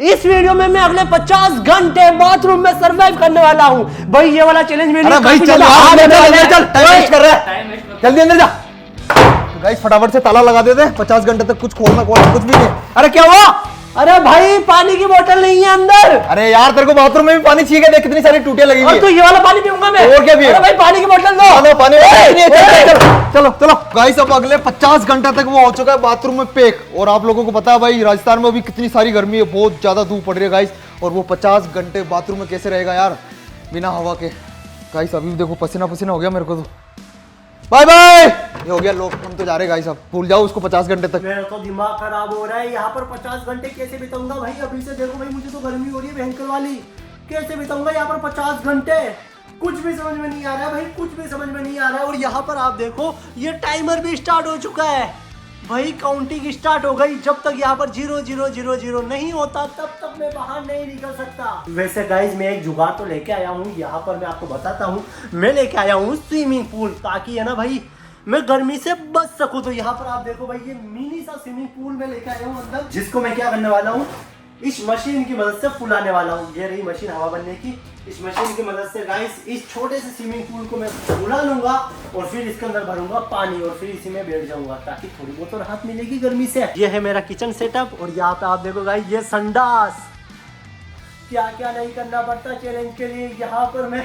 इस वीडियो में मैं अगले 50 घंटे बाथरूम में सरवाइव करने वाला हूँ। भाई ये वाला चैलेंज मेरे लिए भाई चल चल टाइम वेस्ट कर रहा है, जल्दी अंदर जा। तो गाइस फटाफट से ताला लगा देते हैं, 50 घंटे तक कुछ खोलना कुछ भी नहीं। अरे क्या हुआ? अरे भाई पानी की बोतल नहीं है अंदर। अरे यार तेरे को बाथरूम में भी पानी चाहिए, देख कितनी सारी टूटियां लगी हुई है। तो ये वाला पानी पीऊंगा मैं। और क्या पिएगा? अरे भाई पानी की बोतल दो। पानी चलो चलो गाइस, अब अगले 50 घंटे तक वो हो चुका है बाथरूम में पैक। और आप लोगों को पता है भाई राजस्थान में अभी कितनी सारी गर्मी है, बहुत ज्यादा धूप पड़ रही है गाइस। और वो 50 घंटे बाथरूम में कैसे रहेगा यार बिना हवा के। गाइस अभी देखो पसीना पसीना हो गया मेरे को तो। बाय बाय, ये हो गया लोग, हम तो जा रहे गाइस, अब भूल जाओ उसको 50 घंटे तक। मेरा तो दिमाग खराब हो रहा है, यहाँ पर 50 घंटे कैसे बिताऊंगा भाई। अभी से देखो भाई मुझे तो गर्मी हो रही है भयंकर वाली, कैसे बिताऊंगा यहाँ पर 50 घंटे। कुछ भी समझ में नहीं आ रहा है भाई, कुछ भी समझ में नहीं आ रहा है। और यहाँ पर आप देखो ये टाइमर भी स्टार्ट हो चुका है भाई, काउंटिंग स्टार्ट हो गई। जब तक यहाँ पर 0000 नहीं होता तब तक मैं बाहर नहीं निकल सकता। वैसे गाइज मैं एक जुगाड़ तो लेके आया हूँ, यहाँ पर मैं आपको बताता हूँ। मैं लेके आया हूँ स्विमिंग पूल, ताकि है ना भाई मैं गर्मी से बच सकूँ। तो यहाँ पर आप देखो भाई ये मिनी सा स्विमिंग पूल मैं लेके आया हूँ अंदर, जिसको मैं क्या करने वाला हूँ, इस मशीन की मदद से फुलाने वाला हूँ। ये रही मशीन हवा बनने की। इस मशीन की मदद से गाइस इस छोटे से स्विमिंग पूल को मैं फुला लूंगा और फिर इसके अंदर भरूंगा पानी और फिर इसी में बैठ जाऊंगा, ताकि थोड़ी बहुत तो राहत मिलेगी गर्मी से। ये है मेरा किचन सेटअप और यहाँ पे आप देखो गाइस ये संडास। क्या क्या नहीं करना पड़ता चैलेंज के लिए। यहाँ पर मैं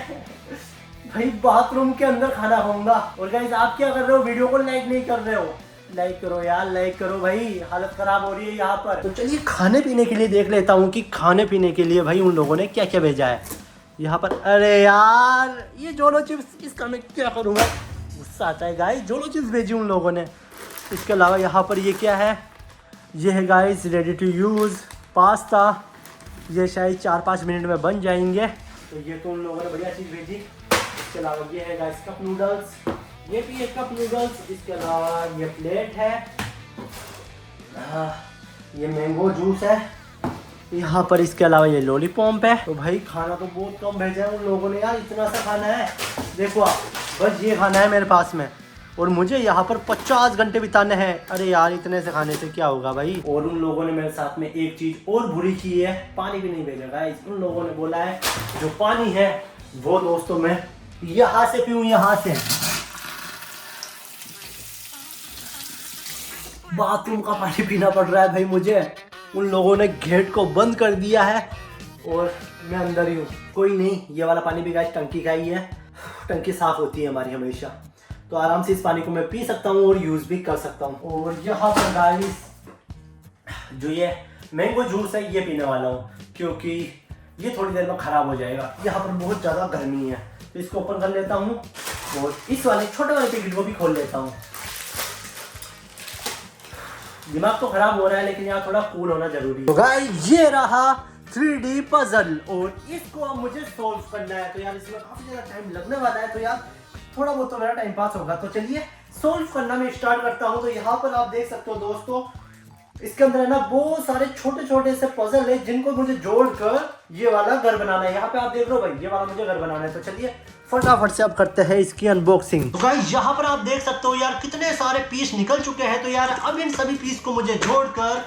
भाई बाथरूम के अंदर खाना खाऊंगा। और गाइस आप क्या कर रहे हो, वीडियो को लाइक नहीं कर रहे हो, लाइक करो यार, लाइक करो भाई, हालत खराब हो रही है यहाँ पर। तो चलिए खाने पीने के लिए देख लेता हूँ कि खाने पीने के लिए भाई उन लोगों ने क्या क्या भेजा है यहाँ पर। अरे यार ये जोलो चिप्स, इसका मैं क्या करूँगा, गुस्सा आता है गाइस। जोलो चिप्स भेजी उन लोगों ने। इसके अलावा यहाँ पर ये क्या है, ये है guys ready to use pasta. ये शायद 4-5 मिनट में बन जाएंगे। तो ये तो उन लोगों ने बढ़िया चीज़ भेजी। इसके अलावा ये है गाइस कप नूडल्स, ये भी एक कप नूडल्स। इसके अलावा ये प्लेट है, ये मैंगो जूस है यहाँ पर। इसके अलावा ये लॉलीपॉप है। तो भाई खाना तो बहुत कम भेजा है उन लोगों ने यार, इतना सा खाना है। देखो आप, बस ये खाना है मेरे पास में और मुझे यहाँ पर 50 घंटे बिताने हैं। अरे यार इतने से खाने से क्या होगा भाई। और उन लोगों ने मेरे साथ में एक चीज और बुरी की है, पानी भी नहीं भेजा गाइस। उन लोगों ने बोला है जो पानी है वो दोस्तों मैं यहाँ से पीऊँ, यहाँ से। बाथरूम का पानी पीना पड़ रहा है भाई मुझे। उन लोगों ने गेट को बंद कर दिया है और मैं अंदर ही हूँ। कोई नहीं, ये वाला पानी भी गाइस टंकी का ही है, टंकी साफ होती है हमारी हमेशा, तो आराम से इस पानी को मैं पी सकता हूँ और यूज भी कर सकता हूँ। और यहाँ पर गाइस जो ये मैंगो जूस है ये पीने वाला हूँ, क्योंकि ये थोड़ी देर में खराब हो जाएगा। यहाँ पर बहुत ज़्यादा गर्मी है, तो इसको ओपन कर लेता हूँ और इस वाले छोटे वाले पैकेट को भी खोल लेता हूँ। दिमाग तो खराब हो रहा है लेकिन यहाँ थोड़ा कूल होना जरूरी है। तो गाइस ये रहा 3D पजल और इसको अब मुझे सॉल्व करना है। तो यार इसमें काफी ज्यादा टाइम लगने वाला है, तो यार थोड़ा बहुत तो मेरा टाइम पास होगा। तो चलिए सॉल्व करना मैं स्टार्ट करता हूँ। तो यहाँ पर आप देख सकते हो दोस्तों, इसके अंदर है ना बहुत सारे छोटे छोटे से पजल है, जिनको मुझे जोड़कर ये वाला घर बनाना है। यहाँ पे आप देख रहे हो भाई, ये वाला मुझे घर बनाना है। तो चलिए फटाफट से अब करते हैं इसकी अनबॉक्सिंग। तो गाइस यहाँ पर आप देख सकते हो यार कितने सारे पीस निकल चुके हैं। तो यार अब इन सभी पीस को मुझे जोड़कर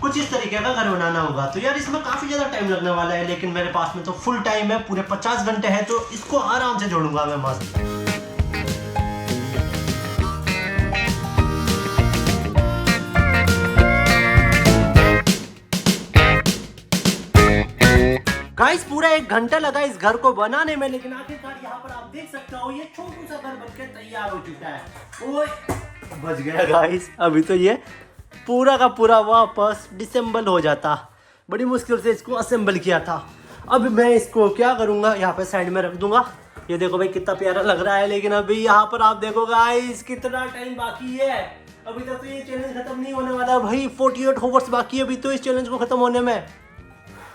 कुछ इस तरीके का घर बनाना होगा। तो यार इसमें काफी ज्यादा टाइम लगने वाला है, लेकिन मेरे पास में तो फुल टाइम है, पूरे 50 घंटे है, तो इसको आराम से जोड़ूंगा मैं मस्त। गाइस पूरा 1 घंटा लगा इस घर को बनाने में, लेकिन आखिरकार यहाँ पर आप देख सकते हो ये छोटू सा घर बनकर तैयार हो चुका है। ओए बच गया गाइस, अभी तो ये पूरा का पूरा वापस डिसेंबल हो जाता। बड़ी मुश्किल से इसको असेंबल किया था। अब मैं इसको क्या करूँगा, यहाँ पे साइड में रख दूंगा। ये देखो भाई कितना प्यारा लग रहा है, लेकिन अभी यहाँ पर आप देखो गाइस कितना टाइम बाकी है। अभी तक तो ये चैलेंज खत्म नहीं होने वाला भाई, 48 आवर्स बाकी है अभी तो इस चैलेंज को खत्म होने में,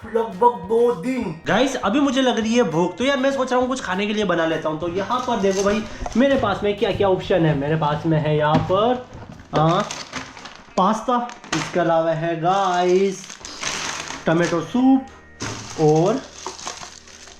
लगभग 2 दिन। गाइस अभी मुझे लग रही है भूख, तो यार मैं सोच रहा हूँ कुछ खाने के लिए बना लेता हूँ। तो यहाँ पर देखो भाई मेरे पास में क्या क्या ऑप्शन है। मेरे पास में है यहाँ पर पास्ता, इसके अलावा है गाइस टमाटो सूप और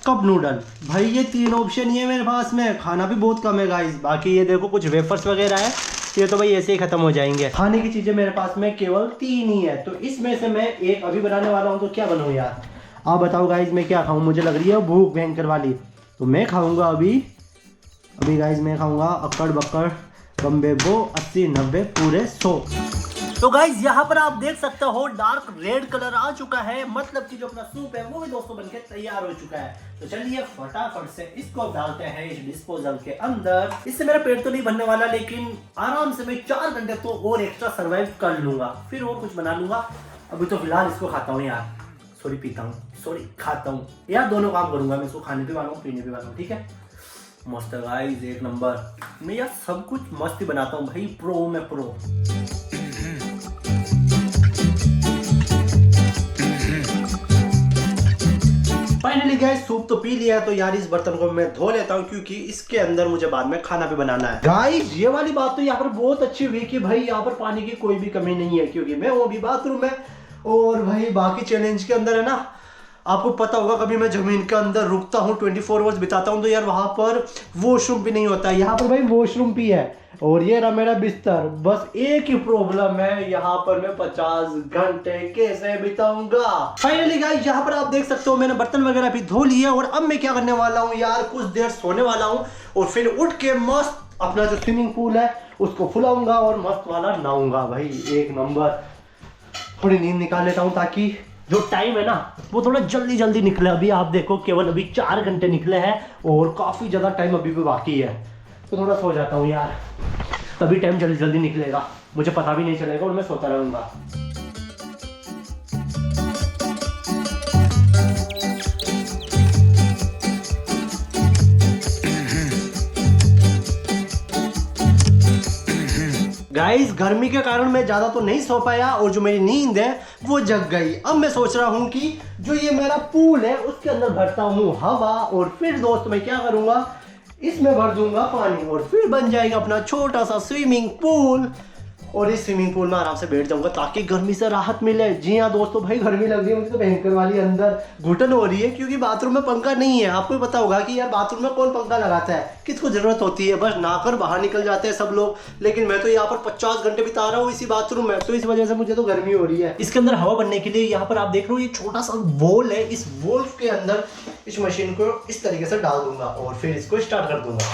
कप नूडल। भाई ये 3 ऑप्शन ही है मेरे पास में। खाना भी बहुत कम है गाइस। बाकी ये देखो कुछ वेफर्स वगैरह है, ये तो भाई ऐसे ही खत्म हो जाएंगे। खाने की चीजें मेरे पास में केवल 3 ही है, तो इसमें से मैं एक अभी बनाने वाला हूँ। तो क्या बनाऊँ यार, आप बताओ गाइज मैं क्या खाऊँ? मुझे लग रही है भूख भयंकर वाली, तो मैं खाऊंगा अभी गाइज मैं खाऊंगा अक्कड़ बक्कड़ बम्बे बो 80 90 पूरे 100। तो गाइज यहाँ पर आप देख सकते हो डार्क रेड कलर आ चुका है, मतलब कि जो अपना सूप है वो भी दोस्तों बनके तैयार हो चुका है। तो चलिए फटाफट से इसको डालते हैं इस डिस्पोजल के अंदर। इससे मेरा पेट तो नहीं भरने वाला, लेकिन आराम से मैं 4 घंटे तो और एक्स्ट्रा सर्वाइव कर लूंगा, फिर और कुछ बना लूंगा। अभी तो फिलहाल इसको खाता हूँ यार, सॉरी पीता हूँ, सॉरी खाता हूँ यार, दोनों काम करूंगा मैं। इसको खाने भी वाला हूँ, पीने भी वाला हूँ, ठीक है। मस्त है गाइस, एक नंबर। मैं यार सब कुछ मस्त ही बनाता हूँ भाई, प्रो मैं प्रो। फाइनली गाइस सूप तो पी लिया है, तो यार इस बर्तन को मैं धो लेता हूँ, क्योंकि इसके अंदर मुझे बाद में खाना भी बनाना है। गाइस ये वाली बात तो यहाँ पर बहुत अच्छी हुई कि भाई यहाँ पर पानी की कोई भी कमी नहीं है, क्योंकि मैं हूँ अभी बाथरूम में। और भाई बाकी चैलेंज के अंदर है ना, आपको पता होगा कभी मैं जमीन के अंदर रुकता हूँ 24 आवर्स बिताता हूँ, तो यार वहां पर वॉशरूम भी नहीं होता है। यहाँ पर भाई वॉशरूम भी है, और ये रहा मेरा बिस्तर। बस एक ही प्रॉब्लम है, यहाँ पर मैं 50 घंटे कैसे बिताऊंगा। फाइनली गाइस यहाँ पर आप देख सकते हो मैंने बर्तन वगैरह भी धो लिए, और अब मैं क्या करने वाला हूँ यार, कुछ देर सोने वाला हूँ, और फिर उठ के मस्त अपना जो स्विमिंग पूल है उसको फुलाऊंगा और मस्त वाला नहाऊंगा भाई, एक नंबर। थोड़ी नींद निकाल लेता हूँ ताकि जो टाइम है ना वो थोड़ा जल्दी जल्दी निकले। अभी आप देखो केवल अभी 4 घंटे निकले हैं, और काफ़ी ज़्यादा टाइम अभी भी बाकी है, तो थोड़ा सो जाता हूँ यार, तभी टाइम जल्दी जल्दी निकलेगा, मुझे पता भी नहीं चलेगा और मैं सोता रहूँगा। गाइस गर्मी के कारण मैं ज़्यादा तो नहीं सो पाया, और जो मेरी नींद है वो जग गई। अब मैं सोच रहा हूँ कि जो ये मेरा पूल है उसके अंदर भरता हूँ हवा, और फिर दोस्त मैं क्या करूँगा, इसमें भर दूंगा पानी, और फिर बन जाएगा अपना छोटा सा स्विमिंग पूल। और इस स्विमिंग पूल में आराम से बैठ जाऊंगा ताकि गर्मी से राहत मिले। जी हाँ दोस्तों, भाई गर्मी लग रही है मुझे तो भयंकर वाली, अंदर घुटन हो रही है, क्योंकि बाथरूम में पंखा नहीं है। आपको पता होगा कि यार बाथरूम में कौन पंखा लगाता है, किसको जरूरत होती है, बस नहाकर बाहर निकल जाते हैं सब लोग। लेकिन मैं तो यहाँ पर 50 घंटे बिता रहा हूँ इसी बाथरूम में, तो इस वजह से मुझे तो गर्मी हो रही है। इसके अंदर हवा बनने के लिए यहाँ पर आप देख रहे हो ये छोटा सा वॉल है, इस वॉल के अंदर इस मशीन को इस तरीके से डाल दूंगा, और फिर इसको स्टार्ट कर दूंगा।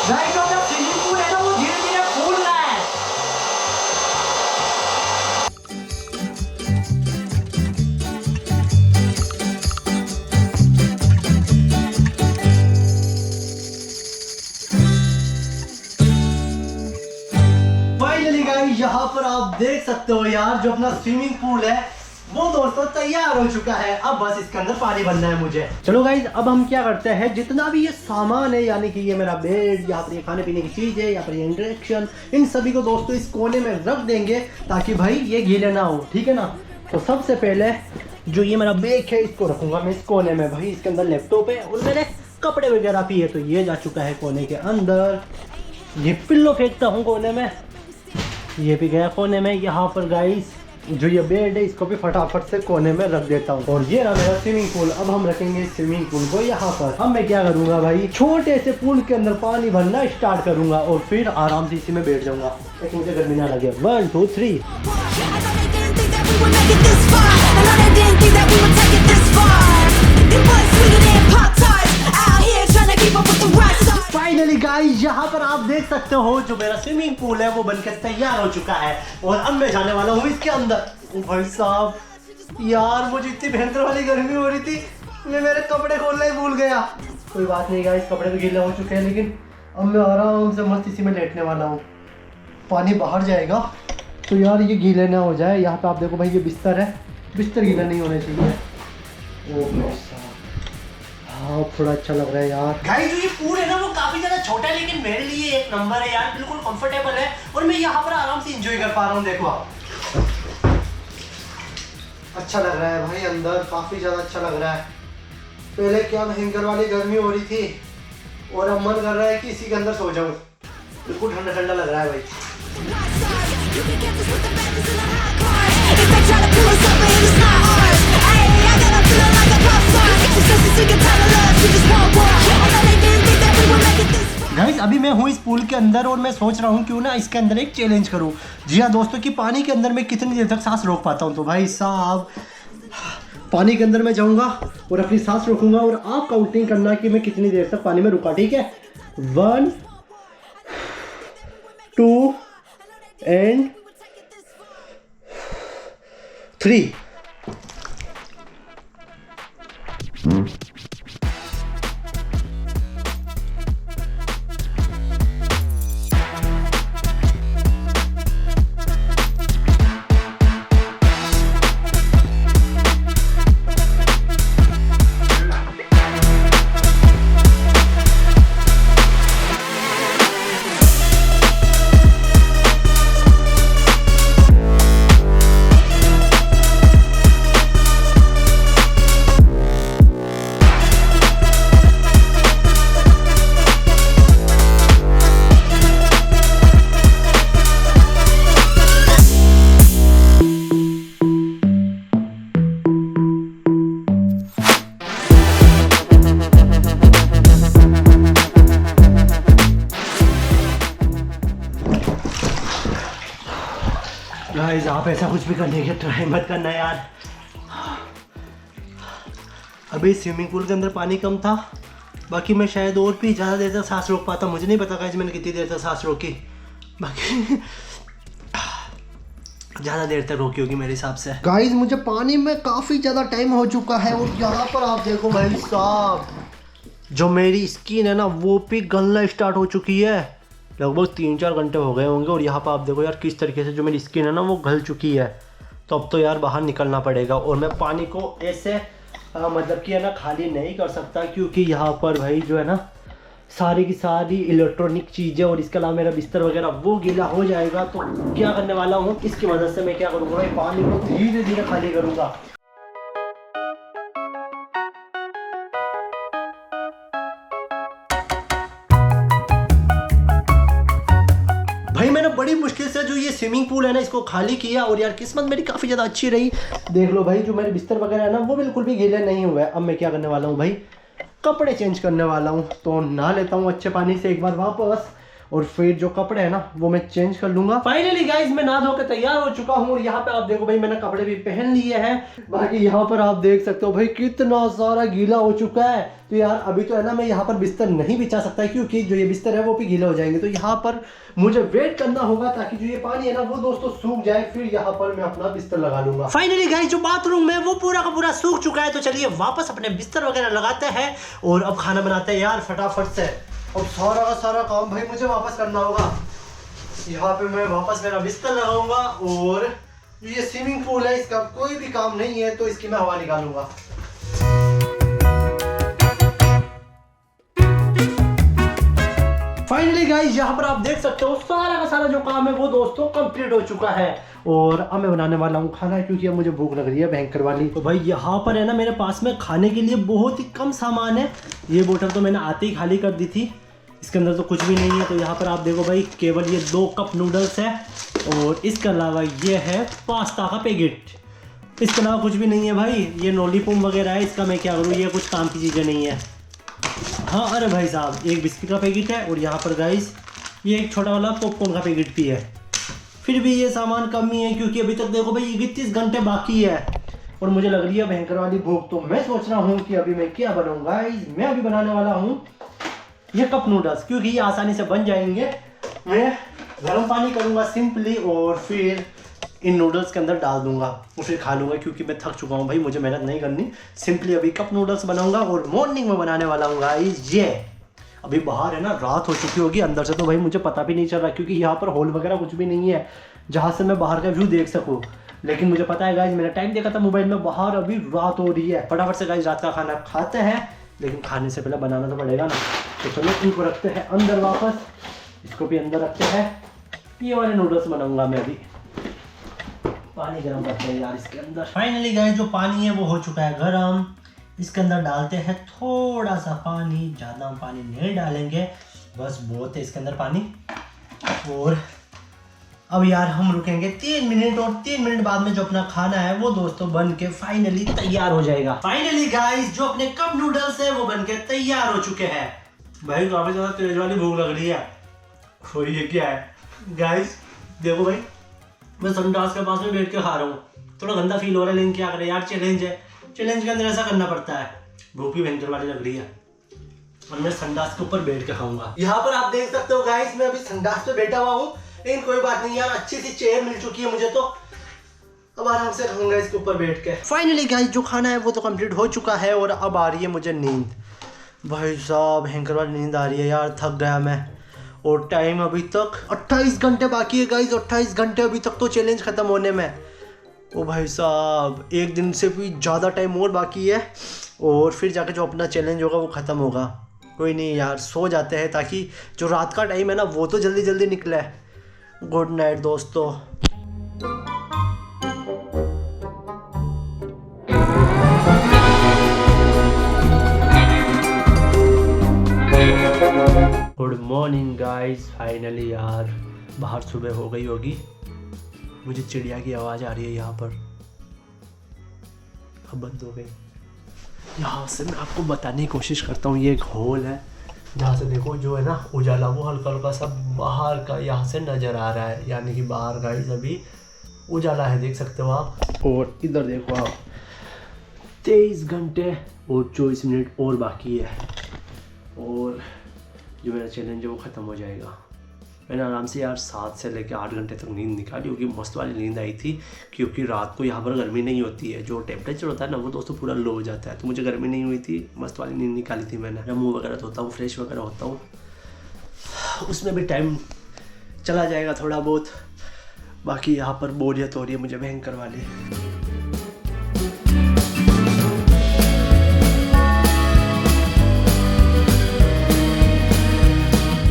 गाइस जो अपना स्विमिंग पूल है ना वो धीरे धीरे फूल रहा है। फाइनली गाइस यहाँ पर आप देख सकते हो यार जो अपना स्विमिंग पूल है वो दोस्तों तैयार हो चुका है। अब बस इसके अंदर पानी भरना है मुझे। चलो गाइज अब हम क्या करते हैं, जितना भी ये सामान है, यानी कि ये मेरा बेड, यहाँ पर ये खाने पीने की चीज़ है, यहाँ पर ये इंडक्शन, इन सभी को दोस्तों इस कोने में रख देंगे ताकि भाई ये गीले ना हो, ठीक है ना। तो सबसे पहले जो ये मेरा बेड है इसको रखूंगा मैं इस कोने में भाई। इसके अंदर लैपटॉप है और मेरे कपड़े वगैरह भी है, तो ये जा चुका है कोने के अंदर। ये पिल्लो फेंकता हूँ कोने में, ये भी गया कोने में। यहाँ पर गाइस जो ये बेड है इसको भी फटाफट से कोने में रख देता हूँ, और ये रहा मेरा स्विमिंग पूल। अब हम रखेंगे स्विमिंग पूल को यहाँ पर। अब मैं क्या करूँगा भाई, छोटे से पूल के अंदर पानी भरना स्टार्ट करूँगा, और फिर आराम से इसी में बैठ जाऊँगा ताकि मुझे गर्मी ना लगे। 1 2 3। फाइनली गाइस यहाँ पर आप देख सकते हो जो मेरा स्विमिंग पूल है वो बनकर तैयार हो चुका है, और अब मैं जाने वाला हूँ इसके अंदर। भाई साहब यार मुझे इतनी भयंकर वाली गर्मी हो रही थी, मैं मेरे कपड़े खोलना ही भूल गया। कोई बात नहीं गाइस, कपड़े तो गीले हो चुके हैं, लेकिन अब मैं आराम से मस्त इसी में लेटने वाला हूँ। पानी बाहर जाएगा तो यार ये गीले ना हो जाए। यहाँ पे आप देखो भाई ये बिस्तर है, बिस्तर गीला नहीं होना चाहिए। ओ हाँ थोड़ा अच्छा लग रहा है यार। गाइस जो ये पूल है ना वो काफी ज्यादा छोटा है, लेकिन मेरे लिए एक नंबर है यार, बिल्कुल कंफर्टेबल है, और मैं यहाँ पर आराम से एंजॉय कर पा रहा हूँ। देखो आप, अच्छा लग रहा है भाई, अंदर काफी ज्यादा अच्छा लग रहा है। पहले क्या भयंकर वाली गर्मी हो रही थी, और अब मन कर रहा है कि इसी के अंदर सो जाऊं। बिल्कुल ठंडा ठंडा लग रहा है भाई। गाइस अभी मैं हूँ इस पूल के अंदर और मैं सोच रहा हूँ क्यों ना इसके अंदर एक चैलेंज करूँ। जी हाँ दोस्तों, कि पानी के अंदर मैं कितनी देर तक सांस रोक पाता हूँ। तो भाई साहब पानी के अंदर मैं जाऊँगा और अपनी सांस रोकूंगा और आप काउंटिंग करना कि मैं कितनी देर तक पानी में रुका, ठीक है? 1 2 एंड 3। गाइस आप ऐसा कुछ भी करने की ट्राई मत करना यार। अभी स्विमिंग पूल के अंदर पानी कम था, बाकी मैं शायद और भी ज़्यादा देर तक सांस रोक पाता। मुझे नहीं पता गाइस मैंने कितनी देर तक सांस रोकी, बाकी ज़्यादा देर तक रोकी होगी मेरे हिसाब से। गाइस मुझे पानी में काफ़ी ज़्यादा टाइम हो चुका है और यहाँ पर आप देखो भाई साहब, जो मेरी स्किन है ना वो भी गलना स्टार्ट हो चुकी है। लगभग 3-4 घंटे हो गए होंगे और यहाँ पर आप देखो यार किस तरीके से जो मेरी स्किन है ना वो गल चुकी है। तो अब तो यार बाहर निकलना पड़ेगा और मैं पानी को ऐसे मतलब कि है ना खाली नहीं कर सकता, क्योंकि यहाँ पर भाई जो है ना सारी की सारी इलेक्ट्रॉनिक चीज़ें और इसके अलावा मेरा बिस्तर वगैरह वो गीला हो जाएगा। तो क्या करने वाला हूँ, इसकी मदद से मैं क्या करूँगा भाई, पानी को धीरे धीरे खाली करूँगा। भाई मैंने बड़ी मुश्किल से जो ये स्विमिंग पूल है ना इसको खाली किया और यार किस्मत मेरी काफ़ी ज़्यादा अच्छी रही। देख लो भाई जो मेरे बिस्तर वगैरह है ना वो बिल्कुल भी गीले नहीं हुए। अब मैं क्या करने वाला हूँ भाई, कपड़े चेंज करने वाला हूँ। तो नहा लेता हूँ अच्छे पानी से एक बार वापस और फिर जो कपड़े हैं ना वो मैं चेंज कर लूंगा। फाइनली गाइस मैं नहा धो के तैयार हो चुका हूँ और यहाँ पे आप देखो भाई मैंने कपड़े भी पहन लिए हैं। बाकी यहाँ पर आप देख सकते हो भाई कितना सारा गीला हो चुका है। तो यार अभी तो है ना मैं यहाँ पर बिस्तर नहीं बिछा सकता क्योंकि जो ये बिस्तर है वो भी गीले हो जाएंगे। तो यहाँ पर मुझे वेट करना होगा ताकि जो ये पानी है ना वो दोस्तों सूख जाए, फिर यहाँ पर मैं अपना बिस्तर लगा लूंगा। फाइनली गाइस जो बाथरूम है वो पूरा का पूरा सूख चुका है। तो चलिए वापस अपने बिस्तर वगैरह लगाते हैं और अब खाना बनाते हैं यार फटाफट से। अब सारा का सारा काम भाई मुझे वापस करना होगा। यहाँ पे मैं वापस मेरा बिस्तर लगाऊंगा और ये स्विमिंग पूल है इसका कोई भी काम नहीं है तो इसकी मैं हवा निकालूंगा। फाइनली गाइस यहाँ पर आप देख सकते हो सारा का सारा जो काम है वो दोस्तों कंप्लीट हो चुका है और अब मैं बनाने वाला हूँ खाना क्योंकि अब मुझे भूख लग रही है भयंकर वाली। तो भाई यहाँ पर है ना मेरे पास में खाने के लिए बहुत ही कम सामान है। ये बोतल तो मैंने आते ही खाली कर दी थी, इसके अंदर तो कुछ भी नहीं है। तो यहाँ पर आप देखो भाई केवल ये 2 कप नूडल्स है और इसके अलावा ये है पास्ता का पैकेट, इसके अलावा कुछ भी नहीं है भाई। ये लॉलीपॉप वगैरह है, इसका मैं क्या करूँ, ये कुछ काम की चीज़ें नहीं है। हाँ अरे भाई साहब एक बिस्किट का पैकेट है और यहाँ पर गाइस ये एक छोटा वाला पॉपकॉर्न का पैकेट भी है। फिर भी ये सामान कम ही है क्योंकि अभी तक देखो भाई 31 घंटे बाकी है और मुझे लग रही है भयंकर वाली भूख। तो मैं सोच रहा हूँ कि अभी मैं क्या बनाऊँगा गाइस, मैं अभी बनाने वाला हूँ ये कप नूडल्स क्योंकि ये आसानी से बन जाएंगे। मैं गर्म पानी करूँगा सिंपली और फिर इन नूडल्स के अंदर डाल दूंगा और फिर खा लूँगा क्योंकि मैं थक चुका हूँ भाई, मुझे मेहनत नहीं करनी। सिंपली अभी कप नूडल्स बनाऊंगा और मॉर्निंग में बनाने वाला हूँ गाइस। ये अभी बाहर है ना रात हो चुकी होगी, अंदर से तो भाई मुझे पता भी नहीं चल रहा क्योंकि यहाँ पर हॉल वगैरह कुछ भी नहीं है जहाँ से मैं बाहर का व्यू देख सकूँ। लेकिन मुझे पता है गाइस मैंने टाइम देखा था मोबाइल में, बाहर अभी रात हो रही है। फटाफट से गाइस रात का खाना खाते हैं, लेकिन खाने से पहले बनाना तो पड़ेगा ना। तो चलो इनको रखते हैं अंदर वापस, इसको भी अंदर रखते हैं। ये वाले नूडल्स बनाऊंगा मैं अभी। पानी गर्म करते हैं यार इसके अंदर। फाइनली गाइस जो पानी है वो हो चुका है गर्म, इसके अंदर डालते हैं थोड़ा सा पानी, ज़्यादा हम पानी नहीं डालेंगे, बस बहुत है इसके अंदर पानी। और अब यार हम रुकेंगे 3 मिनट और 3 मिनट बाद में जो अपना खाना है वो दोस्तों बन के फाइनली तैयार हो जाएगा। फाइनली गाइस जो अपने कप नूडल्स है वो बन के तैयार हो चुके हैं। भाई काफी ज्यादा तेज वाली भूख लग रही है। तो ये क्या है गाइस, देखो भाई मैं संडास के पास में बैठ के खा रहा हूँ। थोड़ा गंदा फील हो रहा है लेकिन क्या करें यार, चैलेंज है, चैलेंज के अंदर ऐसा करना पड़ता है। भूख भी भयंकर वाली लग रही है और मैं संडास के ऊपर बैठ के खाऊंगा। यहाँ पर आप देख सकते हो गाइस मैं अभी संडास पे बैठा हुआ हूँ, लेकिन कोई बात नहीं यार, अच्छी सी चेयर मिल चुकी है मुझे, तो अब आराम से खाऊंगा इसके ऊपर बैठ के। फाइनली गाइस जो खाना है वो तो कंप्लीट हो चुका है और अब आ रही है मुझे नींद। भाई साहब भयंकर वाली नींद आ रही है यार, थक गया मैं। और टाइम अभी तक 28 घंटे बाकी है गाइस, 28 घंटे अभी तक तो चैलेंज खत्म होने में। ओ भाई साहब एक दिन से भी ज़्यादा टाइम और बाकी है और फिर जाके जो अपना चैलेंज होगा वो ख़त्म होगा। कोई नहीं यार, सो जाते हैं ताकि जो रात का टाइम है ना वो तो जल्दी जल्दी निकले। गुड नाइट दोस्तों। गुड मॉर्निंग गाइस, फाइनली यार बाहर सुबह हो गई होगी। मुझे चिड़िया की आवाज़ आ रही है यहाँ पर, अब बंद हो गई। यहाँ से मैं आपको बताने की कोशिश करता हूँ, ये एक हॉल है जहाँ से देखो जो है ना उजाला वो हल्का हल्का सा बाहर का यहाँ से नज़र आ रहा है, यानी कि बाहर गाइस अभी उजाला है, देख सकते हो आप। और इधर देखो आप 23 घंटे और 24 मिनट और बाकी है और जो मेरा चैलेंज है वो ख़त्म हो जाएगा। मैंने आराम से यार 7 से लेकर 8 घंटे तक नींद निकाली, क्योंकि मस्त वाली नींद आई थी, क्योंकि रात को यहाँ पर गर्मी नहीं होती है। जो टेम्परेचर होता है ना वो दोस्तों पूरा लो हो जाता है, तो मुझे गर्मी नहीं हुई थी, मस्त वाली नींद निकाली थी मैंने। मुँह वगैरह धोता हूँ, फ्रेश वगैरह होता हूँ, उसमें भी टाइम चला जाएगा थोड़ा बहुत। बाकी यहाँ पर बोरियत हो रही है मुझे भयंकर वाली।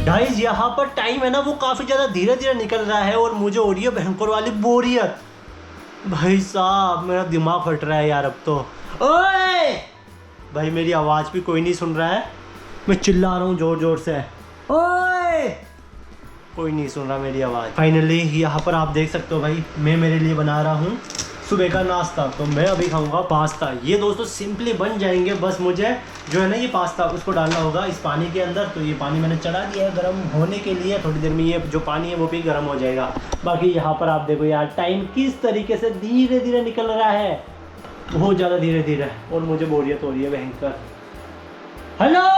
गाइस यहाँ पर टाइम है ना वो काफ़ी ज़्यादा धीरे धीरे निकल रहा है और मुझे हो रही है भयंकर वाली बोरियत। भाई साहब मेरा दिमाग फट रहा है यार अब तो। ओए भाई मेरी आवाज़ भी कोई नहीं सुन रहा है, मैं चिल्ला रहा हूँ जोर जोर से, ओए कोई नहीं सुन रहा मेरी आवाज़। फाइनली यहाँ पर आप देख सकते हो भाई मैं मेरे लिए बना रहा हूँ सुबह का नाश्ता, तो मैं अभी खाऊंगा पास्ता। ये दोस्तों सिंपली बन जाएंगे, बस मुझे जो है ना ये पास्ता उसको डालना होगा इस पानी के अंदर। तो ये पानी मैंने चढ़ा दिया है गर्म होने के लिए, थोड़ी देर में ये जो पानी है वो भी गर्म हो जाएगा। बाकी यहाँ पर आप देखो यार टाइम किस तरीके से धीरे धीरे निकल रहा है, बहुत ज़्यादा धीरे धीरे, और मुझे बोरियत हो रही है भयंकर। हेलो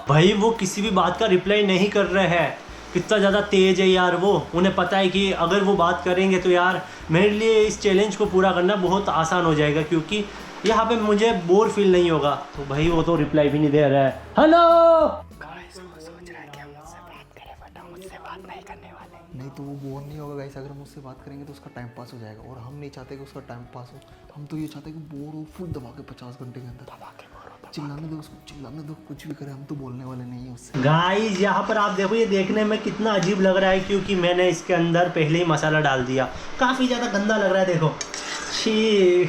भाई वो किसी भी बात का रिप्लाई नहीं कर रहे हैं, कितना ज़्यादा तेज है यार वो। उन्हें पता है कि अगर वो बात करेंगे तो यार मेरे लिए इस चैलेंज को पूरा करना बहुत आसान हो जाएगा, क्योंकि यहाँ पे मुझे बोर फील नहीं होगा। तो भाई वो तो रिप्लाई भी नहीं दे रहा है। हेलो गाइस वो सोच रहा है कि हम मुझसे बात करें, बट हम मुझसे बात नहीं करने वाले। नहीं तो वो बोर नहीं होगा गाइस, अगर हम उससे बात करेंगे तो उसका टाइम पास हो जाएगा, और हम नहीं चाहते कि उसका टाइम पास हो। हम तो ये चाहते हैं कि बोर हो फुल दबा के 50 घंटे के अंदर दबा के चिल्लाने दो उसको, चिल्लाने दो, कुछ भी करे, हम तो बोलने वाले नहीं है उससे। गाइस यहाँ पर आप देखो ये देखने में कितना अजीब लग रहा है, क्योंकि मैंने इसके अंदर पहले ही मसाला डाल दिया। काफ़ी ज़्यादा गंदा लग रहा है, देखो छी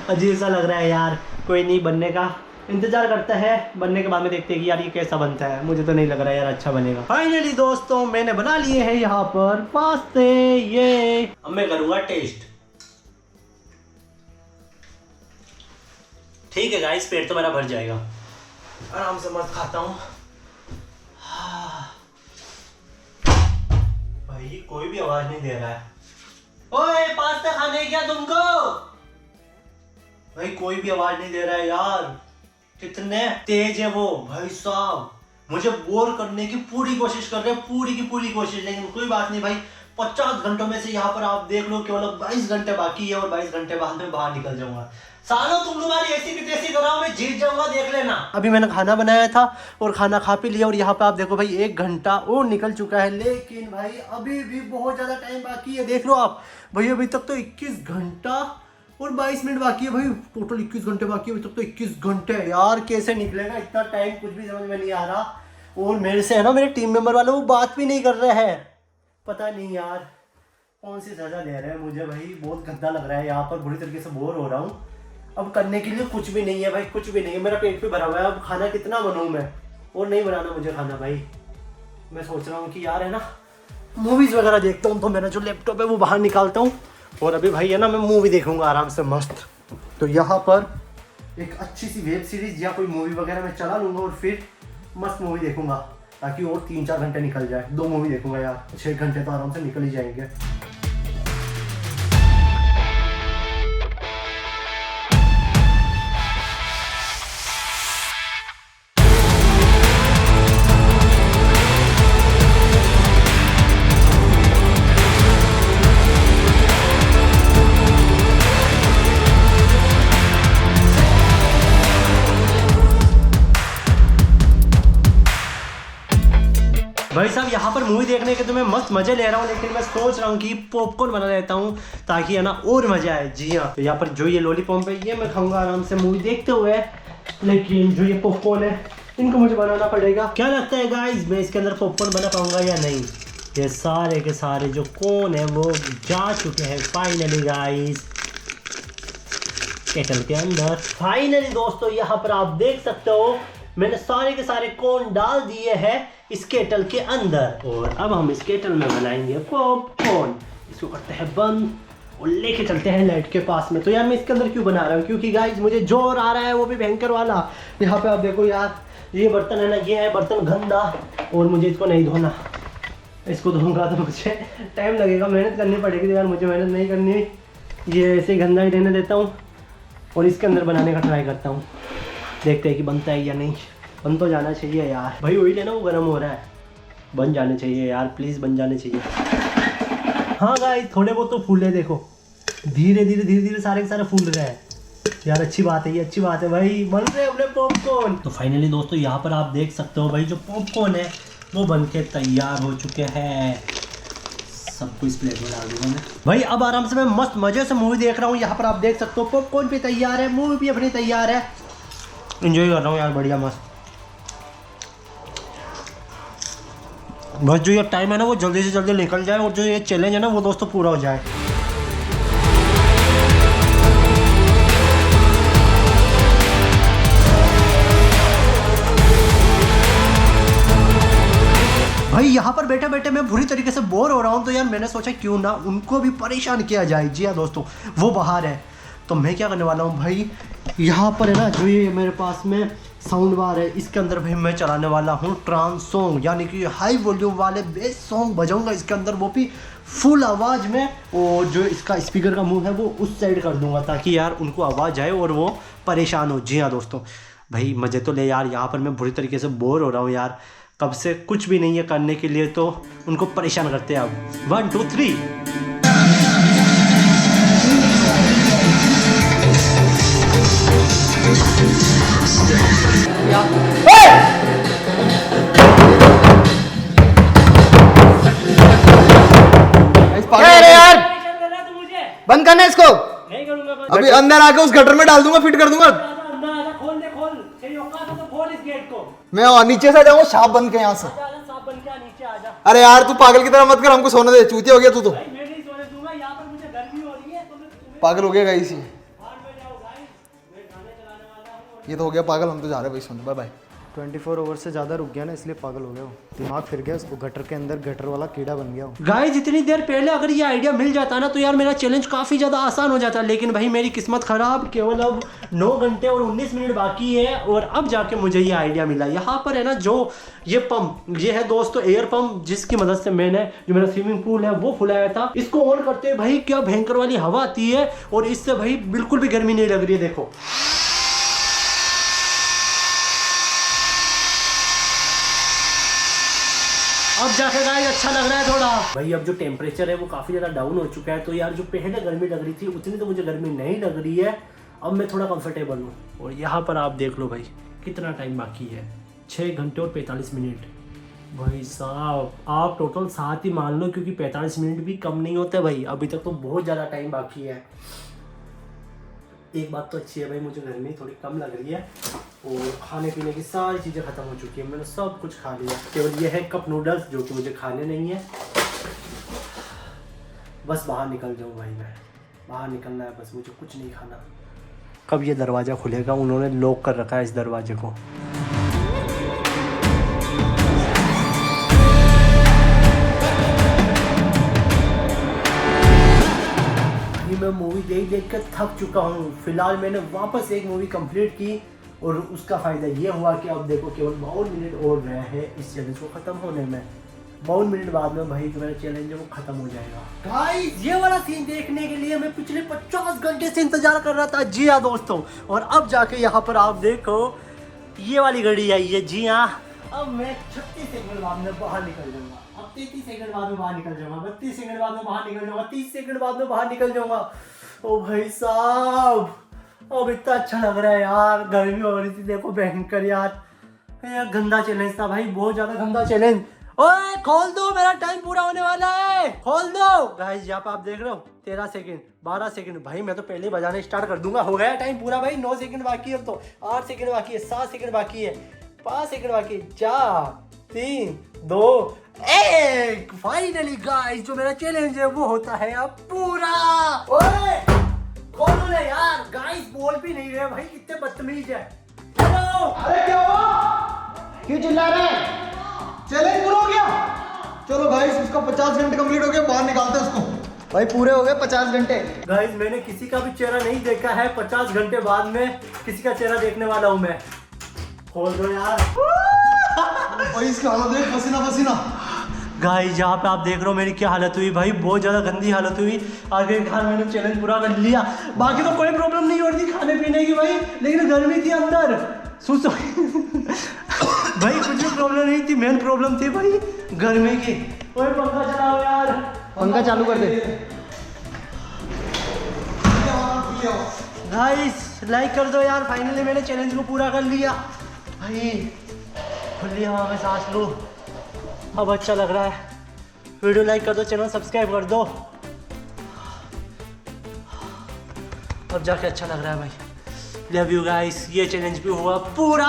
अजीब सा लग रहा है यार। कोई नहीं, बनने का इंतजार करता है, बनने के बाद में देखते हैं कि यार ये कैसा बनता है। मुझे तो नहीं लग रहा है यार अच्छा बनेगा। फाइनली दोस्तों मैंने बना लिए हैं यहाँ पर पास्ते, ये अब मैं करूँगा टेस्ट। ठीक है गाइस, पेट तो मेरा भर जाएगा, आराम से मस्त खाता हूँ। भाई कोई भी आवाज नहीं दे रहा है। ओए पास्ता खाने क्या तुमको? भाई कोई भी आवाज नहीं दे रहा है यार, कितने तेज है वो भाई साहब। मुझे बोर करने की पूरी कोशिश कर रहे हैं, पूरी की पूरी कोशिश, लेकिन कोई बात नहीं भाई। 50 घंटों में से यहाँ पर आप देख लो केवल 22 घंटे बाकी है, और 22 घंटे बाद में बाहर निकल जाऊंगा। सालों तुम तुम्हारी ऐसी की तैसी कराओ, मैं जीत जाऊंगा, देख लेना। अभी मैंने खाना बनाया था और खाना खा पी लिया, और यहाँ पे आप देखो भाई 1 घंटा और निकल चुका है, लेकिन भाई अभी भी बहुत ज़्यादा टाइम बाकी है। देख लो आप भाई, अभी तक तो 21 घंटा और 22 मिनट बाकी है भाई, टोटल 21 घंटे बाकी है। अभी तक तो 21 घंटे यार, कैसे निकलेगा इतना टाइम, कुछ भी समझ में नहीं आ रहा। और मेरे से है ना मेरे टीम मेंबर वाले वो बात भी नहीं कर रहे हैं, पता नहीं यार कौन सी सजा दे रहे हैं मुझे। भाई बहुत गंदा लग रहा है यहाँ पर, बुरी तरीके से बोर हो रहा हूँ। अब करने के लिए कुछ भी नहीं है भाई, कुछ भी नहीं है, मेरा पेट भी भरा हुआ है। अब खाना कितना बनाऊँ मैं, और नहीं बनाना मुझे खाना भाई। मैं सोच रहा हूँ कि यार है ना मूवीज वगैरह देखता हूँ, तो मेरा जो लैपटॉप है वो बाहर निकालता हूँ और अभी भाई है ना मैं मूवी देखूंगा आराम से मस्त। तो यहाँ पर एक अच्छी सी वेब सीरीज या कोई मूवी वगैरह मैं चला लूँगा और फिर मस्त मूवी देखूंगा, ताकि और 3-4 घंटे निकल जाए। 2 मूवी देखूंगा यार, 6 घंटे तो आराम से निकल ही जाएंगे। भाई साहब यहाँ पर मूवी देखने के तो मैं मस्त मजे ले रहा हूँ, लेकिन मैं सोच रहा हूँ कि पॉपकॉर्न बना लेता हूँ ताकि है ना और मजा आए। जी हाँ, तो यहाँ पर जो ये लॉलीपॉप है ये मैं खाऊंगा आराम से मूवी देखते हुए, लेकिन जो ये पॉपकॉर्न है इनको मुझे बनाना पड़ेगा। क्या लगता है गाइस, मैं इसके अंदर पॉपकॉर्न बना पाऊंगा या नहीं? ये सारे के सारे जो कोन है वो जा चुके हैं फाइनली गाइस केटल के अंदर। फाइनली दोस्तों यहाँ पर आप देख सकते हो मैंने सारे के सारे कोन डाल दिए हैं इस केटल के अंदर, और अब हम इस केटल में बनाएंगे पॉपकॉर्न। इसको करते हैं बंद और लेके चलते हैं लाइट के पास में। तो यार मैं इसके अंदर क्यों बना रहा हूँ, क्योंकि गाइस मुझे जोर आ रहा है, वो भी भयंकर वाला। यहाँ पे आप देखो यार, ये बर्तन है ना, ये है बर्तन गंदा और मुझे इसको नहीं धोना। इसको धोऊंगा तो मुझे टाइम लगेगा, मेहनत करनी पड़ेगी। तो यार मुझे मेहनत नहीं करनी, ये ऐसे गंदा ही रहने देता हूँ और इसके अंदर बनाने का ट्राई करता हूँ। देखते हैं कि बनता है या नहीं। बन तो जाना चाहिए यार भाई, ऑयल है ना वो गर्म हो रहा है, बन जाने चाहिए यार, प्लीज़ बन जाने चाहिए। हाँ गाइस थोड़े बहुत तो फूले, देखो धीरे धीरे सारे के सारे फूल रहे हैं यार। अच्छी बात है, ये अच्छी बात है भाई, बन रहे अपने पॉपकॉर्न। तो फाइनली दोस्तों यहाँ पर आप देख सकते हो भाई जो पॉपकॉर्न है वो बन के तैयार हो चुके हैं। सबको इस प्लेट में डाल दूंगा मैं भाई। अब आराम से मैं मस्त मजे से मूवी देख रहा हूँ। यहाँ पर आप देख सकते हो पॉपकॉर्न भी तैयार है, मूवी भी अपनी तैयार है, एंजॉय कर रहा हूँ यार, बढ़िया मस्त। बस जो ये टाइम है ना वो जल्दी से जल्दी निकल जाए और जो ये चैलेंज है ना वो दोस्तों पूरा हो जाए। भाई यहाँ पर बैठे बैठे मैं बुरी तरीके से बोर हो रहा हूँ, तो यार मैंने सोचा क्यों ना उनको भी परेशान किया जाए। जी हाँ दोस्तों, वो बाहर है तो मैं क्या करने वाला हूँ भाई, यहाँ पर है ना जो ये मेरे पास में साउंड बार है, इसके अंदर भाई मैं चलाने वाला हूँ ट्रांस सॉन्ग, यानी कि हाई वॉल्यूम वाले बेस सॉन्ग बजाऊंगा इसके अंदर, वो भी फुल आवाज़ में। और जो इसका स्पीकर का मुंह है वो उस साइड कर दूंगा ताकि यार उनको आवाज़ आए और वो परेशान हो। जी हाँ दोस्तों, भाई मज़े तो ले यार। यहाँ पर मैं बुरी तरीके से बोर हो रहा हूँ यार, कब से कुछ भी नहीं है करने के लिए, तो उनको परेशान करते हैं अब। 1 2 3 यार बंद करना इसको, नहीं करूंगा बस। अभी अंदर आके उस गटर में डाल दूंगा, फिट कर दूंगा। अंदर आजा, खोल दे, खोल चाहिए औकात हो तो खोल इस गेट को। मैं नीचे से जाऊंगा, शाप बंद के यहाँ से। आजा आजा, सांप बन के आ, नीचे आजा। अरे यार तू पागल की तरह मत कर, हमको सोने दे, चूतिया हो गया तू तो। भाई मैं नहीं सोने दूंगा, यहाँ पर मुझे गर्मी हो रही है तो मैं तुम्हें पागल हो गया गाइस, बाहर में जाओ गाइस, मैं गाने चलाने वाला हूँ। ये तो हो गया पागल, हम तो जा रहे हैं भाई सोने। Bye bye. 24 ओवर से ज़्यादा रुक गया ना, इसलिए पागल हो गया वो, दिमाग फिर गया उसको, गटर के अंदर गटर वाला कीड़ा बन गया वो। गाइस इतनी देर पहले अगर ये आइडिया मिल जाता ना तो यार मेरा चैलेंज काफ़ी ज़्यादा आसान हो जाता, लेकिन भाई मेरी किस्मत ख़राब, केवल अब 9 घंटे और 19 मिनट बाकी है और अब जाके मुझे ये आइडिया मिला। यहाँ पर है ना जो ये पंप, ये है दोस्तों एयर पंप, जिसकी मदद से मैंने जो मेरा स्विमिंग पूल है वो फुलाया था। इसको ऑन करते भाई क्या भयंकर वाली हवा आती है और इससे भाई बिल्कुल भी गर्मी नहीं लग रही है। देखो अब जाके गाइस अच्छा लग रहा है थोड़ा। भाई अब जो टेम्परेचर है वो काफ़ी ज़्यादा डाउन हो चुका है, तो यार जो पहले गर्मी लग रही थी उतनी तो मुझे गर्मी नहीं लग रही है। अब मैं थोड़ा कंफर्टेबल हूँ। और यहाँ पर आप देख लो भाई कितना टाइम बाकी है, 6 घंटे और 45 मिनट। भाई साहब आप टोटल 7 ही मान लो, क्योंकि 45 मिनट भी कम नहीं होते भाई। अभी तक तो बहुत ज़्यादा टाइम बाकी है। एक बात तो अच्छी है भाई, मुझे गर्मी थोड़ी कम लग रही है और खाने पीने की सारी चीज़ें ख़त्म हो चुकी है, मैंने सब कुछ खा लिया। केवल ये है कप नूडल्स जो कि मुझे खाने नहीं है। बस बाहर निकल जाऊँ भाई, मैं बाहर निकलना है बस, मुझे कुछ नहीं खाना। कब ये दरवाज़ा खुलेगा? उन्होंने लॉक कर रखा है इस दरवाजे को। मैं मूवी देख कर थक चुका हूँ। फिलहाल मैंने वापस एक मूवी कंप्लीट की और उसका फ़ायदा ये हुआ कि अब देखो केवल 52 मिनट और रहे हैं इस चैलेंज को ख़त्म होने में। 52 मिनट बाद में भाई जो मेरा चैलेंज है वो ख़त्म हो जाएगा। गाइस ये वाला सीन देखने के लिए मैं पिछले 50 घंटे से इंतजार कर रहा था। जी हाँ दोस्तों, और अब जाके यहाँ पर आप देखो ये वाली घड़ी आई है। जी हाँ, अब मैं 36 सेकंड बाद में बाहर निकल जाऊंगा। अब 33 सेकंड बाद में बाहर निकल जाऊंगा, 32 सेकंड बाद में बाहर निकल जाऊंगा, 30 सेकंड बाद में बाहर निकल जाऊंगा। ओ भाई साहब, अब इतना अच्छा लग रहा है यार। गर्मी हो रही थी देखो भयंकर यार। यार गंदा चैलेंज था भाई, बहुत ज्यादा गंदा चैलेंज। ओए खोल दो, मेरा टाइम पूरा होने वाला है, खोल दो। गाइस यहाँ पे आप देख रहे हो 13 सेकंड, 12 सेकंड। भाई मैं तो पहले ही बजाने स्टार्ट कर दूंगा। हो गया टाइम पूरा भाई। 9 सेकंड बाकी है, अब तो 8 सेकंड बाकी है, 7 सेकंड बाकी है, 5 सेकंड बाकी है, 4 3 2 1। फाइनली गाइस जो मेरा चैलेंज है वो होता है अब पूरा। ओए खोलो ना यार। गाइस बोल भी नहीं रहे भाई, कितने बदतमीज है। हेलो, अरे क्या हुआ? क्यों चिल्ला रहे हैं? चैलेंज पूरा हो गया। चलो गाइस, उसका 50 घंटे कंप्लीट हो गया, बाहर निकालते हैं उसको। भाई पूरे हो गए 50 घंटे। गाइस मैंने किसी का भी चेहरा नहीं देखा है। 50 घंटे बाद में किसी का चेहरा देखने वाला हूँ मैं। खोल दो यार। भाई इसकी हालत देख, पसीना पसीना। गाइस यहाँ पे आप देख रहे हो मेरी क्या हालत हुई भाई, बहुत ज़्यादा गंदी हालत हुई। आखिरकार मैंने चैलेंज पूरा कर लिया। बाकी तो कोई प्रॉब्लम नहीं हो रही थी खाने पीने की भाई, लेकिन गर्मी थी अंदर सुसु भाई कुछ भी प्रॉब्लम नहीं थी, मेन प्रॉब्लम थी भाई गर्मी की। ओए पंखा चलाओ यार, पंखा चालू कर दे। गाइस लाइक कर दो यार। फाइनली मैंने चैलेंज को पूरा कर लिया भाई। खुली हवा में सांस लो, अब अच्छा लग रहा है। वीडियो लाइक कर दो, चैनल सब्सक्राइब कर दो। अब जाके अच्छा लग रहा है भाई। Love you guys. ये चैलेंज भी हुआ पूरा।